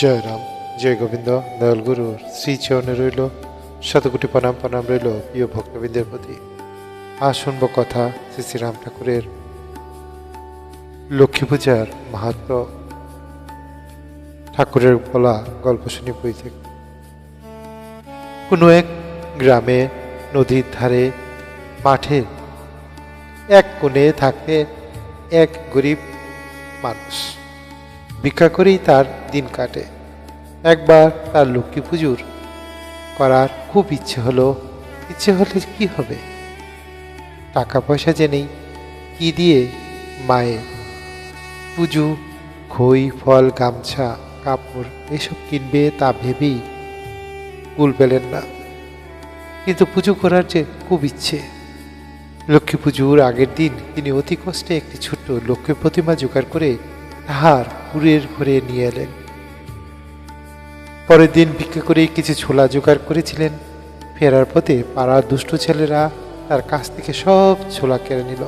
জয় রাম, জয় গোবিন্দ। দয়ালগুরুর শ্রীচরণে রইল শতকোটি প্রণাম। প্রণাম রইল প্রিয় ভক্তবৃন্দের প্রতি। আজ শুনব কথা শ্রী শ্রীরাম ঠাকুরের লক্ষ্মী পূজার মাহাত্ম্য। ঠাকুরের বলা গল্প শুনি বই থেকে। কোনো এক গ্রামে নদীর ধারে মাঠে এক কোণে থাকে এক গরিব মানুষ। ভিক্ষা করেই তার দিন কাটে। একবার তার লক্ষ্মী পুজোর করার খুব ইচ্ছে হলে কি হবে, টাকা পয়সা যে নেই, কি দিয়ে মায়ের পুজো, খই ফল গামছা কাপড় এসব কিনবে তা ভেবেই কুল পেলেন না। কিন্তু পুজো করার যে খুব ইচ্ছে। লক্ষ্মী পুজোর আগের দিন তিনি অতি কষ্টে একটি ছোট্ট লক্ষ্মী প্রতিমা জোগাড় করে তাহার পুরের ঘরে নিয়ে এলেন। পরের দিন ভিক্ষা করে কিছু ছোলা জোগাড় করেছিলেন। ফেরার পথে পাড়ার দুষ্টু ছেলেরা তার কাছ থেকে সব ছোলা কেড়ে নিল।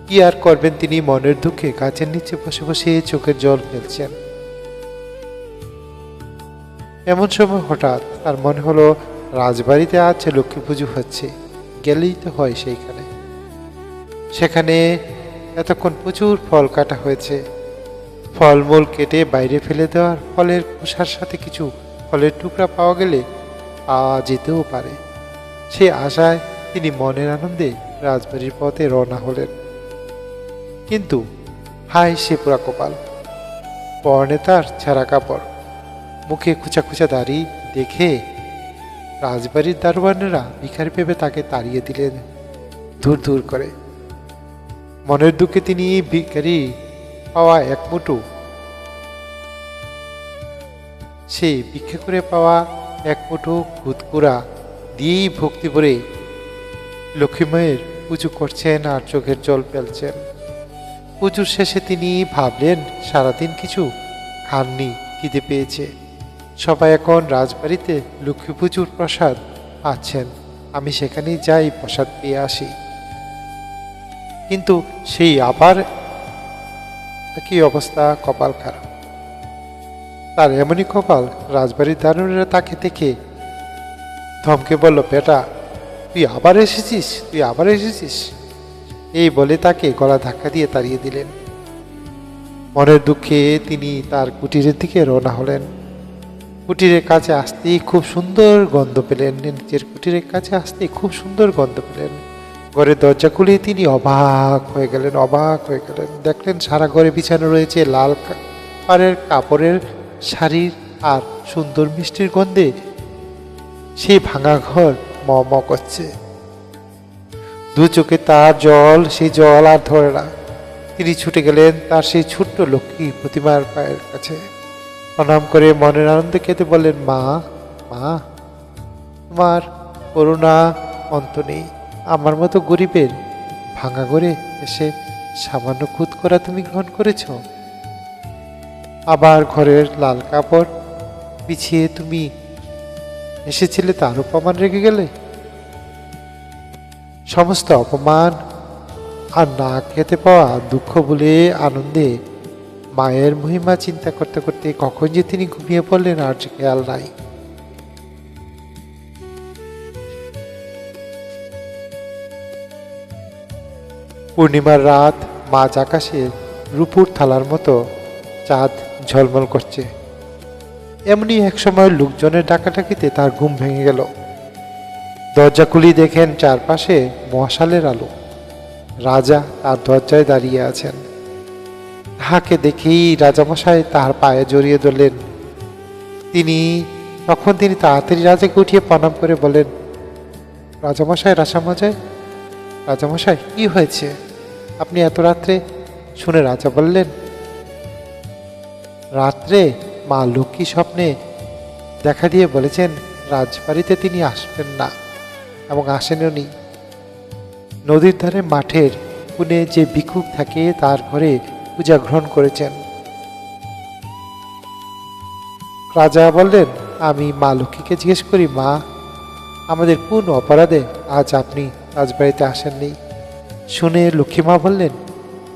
কি আর করবেন, তিনি মনের দুঃখে গাছের নিচে বসে বসে চোখের জল ফেলছেন। এমন সময় হঠাৎ তার মনে হলো, রাজবাড়িতে আছে লক্ষ্মী পুজো হচ্ছে, গেলেই তো হয় সেইখানে। সেখানে এতক্ষণ প্রচুর ফল কাটা হয়েছে। ফলমূল কেটে বাইরে ফেলে দেওয়ার ফলের খোসার সাথে কিছু ফলের টুকরা পাওয়া গেলে পাওয়া যেতেও পারে। সে আশায় তিনি মনের আনন্দে রাজবাড়ির পথে রওনা হলেন। কিন্তু হায় সে পোড়া কপাল! পরনে তার ছেঁড়া কাপড়, মুখে খুচা খুচা দাড়ি দেখে রাজবাড়ির দারোয়ানেরা ভিখারি ভেবে তাকে তাড়িয়ে দিলেন দূর দূর করে। মনের দুঃখে তিনি ভিখারি পাওয়া এক মুঠো, সেই ভিক্ষা করে পাওয়া এক মুঠো খুদকুড়া দিয়েই ভক্তি ভরে লক্ষ্মী মায়ের পুজো করছেন আর চোখের জল ফেলছেন। পুজোর শেষে তিনি ভাবলেন, সারাদিন কিছু খাননি, খিদে পেয়েছে। সবাই এখন রাজবাড়িতে লক্ষ্মী পুজোর প্রসাদ পাচ্ছেন, আমি সেখানেই যাই প্রসাদ পেয়ে আসি। কিন্তু সেই আবার একই অবস্থা, কপাল খারাপ। তার এমনই কপাল, রাজবাড়ির দারুণেরা তাকে দেখে ধমকে বলল, বেটা তুই আবার এসেছিস। এই বলে তাকে গলা ধাক্কা দিয়ে তাড়িয়ে দিলেন। মনের দুঃখে তিনি তার কুটিরের দিকে রওনা হলেন। কুটিরের কাছে আসতেই খুব সুন্দর গন্ধ পেলেন। নিজের কুটিরের কাছে আসতেই খুব সুন্দর গন্ধ পেলেন। ঘরের দরজা খুলে তিনি অবাক হয়ে গেলেন। দেখলেন সারা ঘরে বিছানো রয়েছে লাল পাড়ের কাপড়ের শাড়ির, আর সুন্দর মিষ্টির গন্ধে সেই ভাঙা ঘর ম ম করছে। দু চোখে তার জল, সেই জল আর ধরে না। তিনি ছুটে গেলেন তার সেই ছোট্ট লক্ষ্মী প্রতিমার পায়ের কাছে। প্রণাম করে মনের আনন্দে কেঁদে বললেন, মা তোমার করুণা অন্ত নেই। আমার মতো গরিবের ভাঙা ঘরে এসে সামান্য খুদ করা তুমি গ্রহণ করেছ। আবার ঘরের লাল কাপড় বিছিয়ে তুমি এসেছিলে, তার অপমান রেখে গেলে। সমস্ত অপমান আর না খেতে পাওয়া দুঃখ বলে আনন্দে মায়ের মহিমা চিন্তা করতে করতে কখন যে তিনি ঘুমিয়ে পড়লেন আর যে খেয়াল নাই। পূর্ণিমার রাত, মাঝ আকাশে রূপুর থালার মতো চাঁদ ঝলমল করছে। এমনি এক সময় লোকজনের ডাকাডাকিতে তার ঘুম ভেঙে গেল। দরজা খুলি দেখেন চারপাশে মশালের আলো। রাজা তার দরজায় দাঁড়িয়ে আছেন। তাহাকে দেখেই রাজামশাই তাহার পায়ে জড়িয়ে ধরলেন। তখন তিনি তাড়াতাড়ি রাজাকে উঠিয়ে প্রণাম করে বলেন, রাজামশাই কি হয়েছে, আপনি এত রাত্রে? শুনে রাজা বললেন, রাত্রে মা লক্ষ্মী স্বপ্নে দেখা দিয়ে বলেছেন রাজবাড়িতে তিনি আসবেন না, এবং আসেননি। নদীর ধারে মাঠের কোণে যে ভিক্ষুক থাকে তার ঘরে পূজা গ্রহণ করেছেন। রাজা বললেন, আমি মা লক্ষ্মীকে জিজ্ঞেস করি, মা আমাদের কোন অপরাধে আজ আপনি রাজবাড়িতে আসেননি? শুনে লক্ষ্মী মা বললেন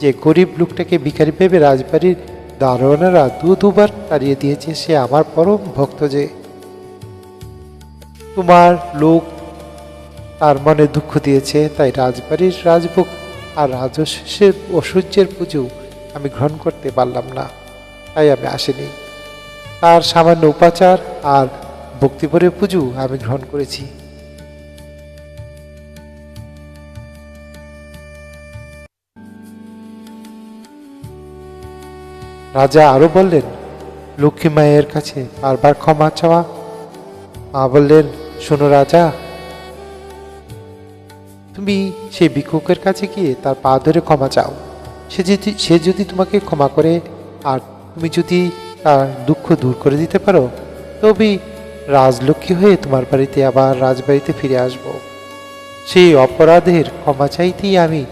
যে গরিব লোকটাকে ভিখারি ভেবে রাজবাড়ির দারোয়ানেরা দুবার তাড়িয়ে দিয়েছে। সে আমার পরম ভক্ত যে। তোমার লোক তার মনে দুঃখ দিয়েছে, তাই রাজবাড়ির রাজভোগ আর রাজস্বের ঐশ্বর্যের পুজো আমি গ্রহণ করতে পারলাম না, তাই আমি আসিনি। তার সামান্য উপাচার আর ভক্তিভরে পুজো আমি গ্রহণ করেছি। রাজা আরো বললেন, লক্ষ্মী মায়ের কাছে বারবার ক্ষমা চাওয়া। মা বললেন, শোনো রাজা, তুমি সেই ভিক্ষুকের কাছে গিয়ে তার পা ধরে ক্ষমা চাও। সে যদি তোমাকে ক্ষমা করে আর তুমি যদি তার দুঃখ দূর করে দিতে পারো, তবেই রাজলক্ষ্মী হয়ে তোমার বাড়িতে আবার রাজবাড়িতে ফিরে আসব। সেই অপরাধের ক্ষমা চাইতেই আমি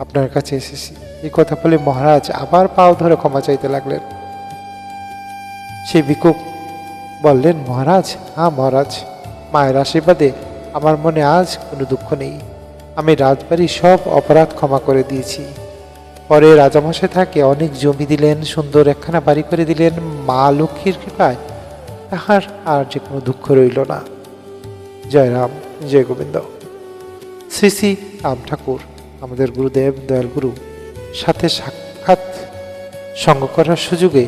আপনার কাছে এসেছি। এই কথা বলে মহারাজ আবার পাও ধরে ক্ষমা চাইতে লাগলেন। সেই ভিক্ষুক বললেন, মহারাজ, হ্যাঁ মহারাজ, মায়ের আশীর্বাদে আমার মনে আজ কোনো দুঃখ নেই। আমি রাজবাড়ির সব অপরাধ ক্ষমা করে দিয়েছি। পরে রাজামশাই তাকে অনেক জমি দিলেন, সুন্দর একখানা বাড়ি করে দিলেন। মা লক্ষ্মীর কৃপায় তাহার আর যে কোনো দুঃখ রইল না। জয় রাম, জয় গোবিন্দ। শ্রী শ্রী রাম ঠাকুর আমাদের গুরুদেব দয়াল গুরু সাথে সাক্ষাৎ সঙ্গ করার সুযোগে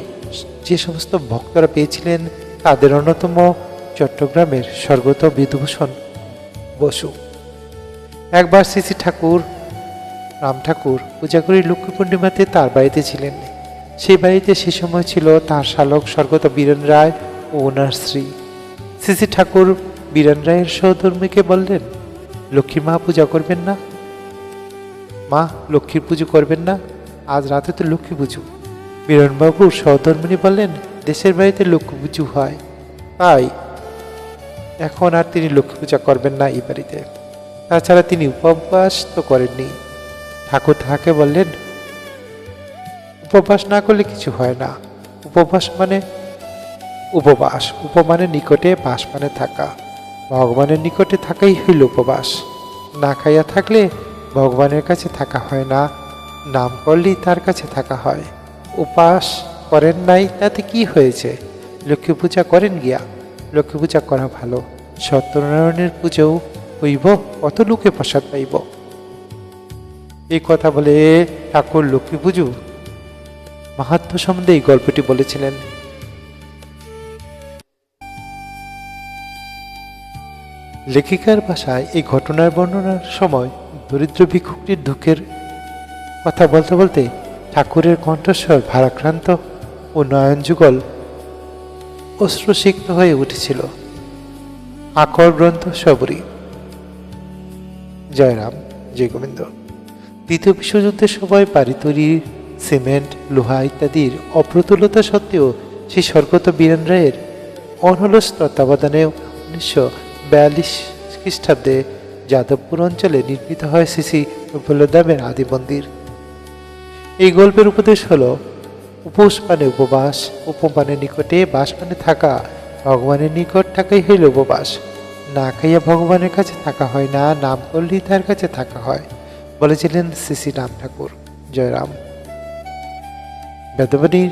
যে সমস্ত ভক্তরা পেয়েছিলেন, তাদের অন্যতম চট্টগ্রামের স্বর্গত বিধুভূষণ বসু। একবার শ্রী শ্রী ঠাকুর রাম ঠাকুর পূজাগুড়ি লক্ষ্মী পূর্ণিমাতে তার বাড়িতে ছিলেন। সেই বাড়িতে সে সময় ছিল তার শালক স্বর্গত বীরেন রায় ও ওনার স্ত্রী। শ্রী শ্রী ঠাকুর বীরেন রায়ের সহধর্মীকে বললেন, লক্ষ্মী মা পূজা করবেন না? মা, লক্ষ্মীর পুজো করবেন না? আজ রাতে তো লক্ষ্মী পুজো। বীরেনবাবুর সহধর্মিনী বললেন, দেশের বাড়িতে লক্ষ্মী পুজো হয়, তাই এখন আর তিনি লক্ষ্মী পূজা করবেন না এই বাড়িতে। তাছাড়া তিনি উপবাস তো করেননি। ঠাকুর তাহাকে বললেন, উপবাস না করলে কিছু হয় না। উপবাস মানে উপবাস, উপমানের নিকটে, বাস মানে থাকা। ভগবানের নিকটে থাকাই হইল উপবাস। না খাইয়া থাকলে ভগবানের কাছে থাকা হয় না, নাম করলেই তার কাছে থাকা হয়। উপাস করেন নাই তাতে কি হয়েছে? লক্ষ্মী পূজা করেন গিয়া। লক্ষ্মী পূজা করা ভালো। সত্যনারায়ণের পুজোও হইব, কত লোকে প্রসাদ পাইব। এই কথা বলে ঠাকুর লক্ষ্মী পুজো মাহাত্ম্য সম্বন্ধে এই গল্পটি বলেছিলেন। লেখিকার ভাষায় এই ঘটনার বর্ণনার সময় দরিদ্র ভিক্ষুকটির দুঃখের কথা বলতে বলতে ঠাকুরের কণ্ঠস্বর ভারাক্রান্ত ও নয়নযুগল অশ্রুসিক্ত হয়ে উঠেছিল। আকর গ্রন্থ সবরী। জয়রাম, জয় গোবিন্দ। দ্বিতীয় বিশ্বযুদ্ধের সময় বাড়ি তৈরি, সিমেন্ট, লোহা ইত্যাদির অপ্রতুলতা সত্ত্বেও সেই স্বর্গত বীরেন রায়ের অনলস তত্ত্বাবধানে 1942 খ্রিস্টাব্দে যাদবপুর অঞ্চলে নির্মিত হয় শ্রী শ্রী বলদামের আদি মন্দির। এই গল্পের উপদেশ হল, উপোস মানে উপবাস, উপমানের নিকটে, বাস মানে থাকা। ভগবানের নিকট থাকাই হইল উপবাস। না খাইয়া ভগবানের কাছে থাকা হয় না, নাম করলেই তার কাছে থাকা হয়, বলেছিলেন শ্রী শ্রী রাম ঠাকুর। জয়রাম। বেদবাণীর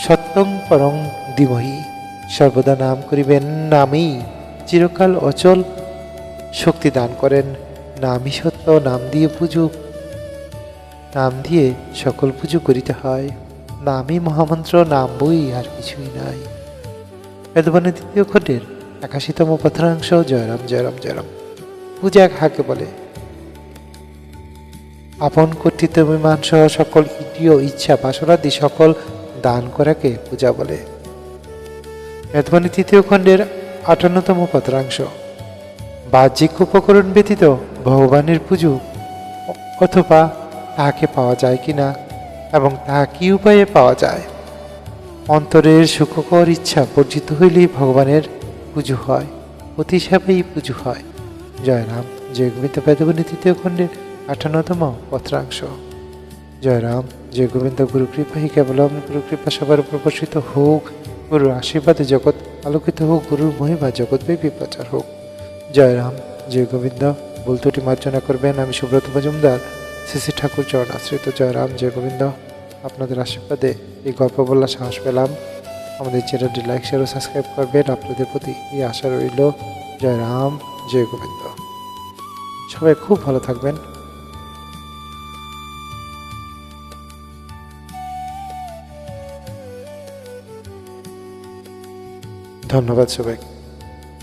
সত্যং পরং ধীমহি, সর্বদা নাম করিবেন, নামই চিরকাল অচল শক্তি দান করেন। নামই সত্য, নাম দিয়ে পুজো, নাম দিয়ে সকল পুজো করিতে হয়। নামই মহামন্ত্র, নাম বই আর কিছুই নাই। বেদবাণীর 2য় খণ্ডের 81তম পত্রাংশ। জয়রাম, জয়রাম, জয়রাম। পূজা কাকে বলে? আপন কর্তৃত্ব অভিমান সহ সকল ইন্দ্রিয় ইচ্ছা বাসনাদি সকল দান করাকে পূজা বলে। বেদবাণী 3য় খণ্ডের 58তম পত্রাংশ। বাহ্যিক উপকরণ ব্যতীত ভগবানের পুজো অথবা তাহাকে পাওয়া যায় কিনা এবং তাহা কি উপায়ে পাওয়া যায়। অন্তরের সুখকর ইচ্ছা বর্জিত হইলেই ভগবানের পুজো হয়, অতি সেবাই পুজো হয়। জয়রাম, জয় গোবিন্দ। বেদবাণী 3য় খণ্ডের 58তম পত্রাংশ। জয়রাম, জয় গোবিন্দ। গুরু কৃপা হি কেবলম, গুরু কৃপা সবার উপর বর্ষিত হোক। গুরুর আশীর্বাদে জগৎ আলোকিত হোক, গুরুর মহিমা জগৎব্যাপী প্রচার হোক। জয়রাম, জয় গোবিন্দ। বলতুটি মার্জনা করবেন। আমি সুব্রত মজুমদার, শ্রী শ্রী ঠাকুর চরণ আশ্রিত। জয়রাম, জয় গোবিন্দ। আপনাদের আশীর্বাদে এই গল্প বলার সাহস পেলাম। আমাদের চ্যানেলটি লাইক শেয়ার ও সাবস্ক্রাইব করবেন। আপনাদের প্রতি এই আশা রইল। জয় রাম, জয় গোবিন্দ। সবাই খুব ভালো থাকবেন। ধন্যবাদ সবাইকে।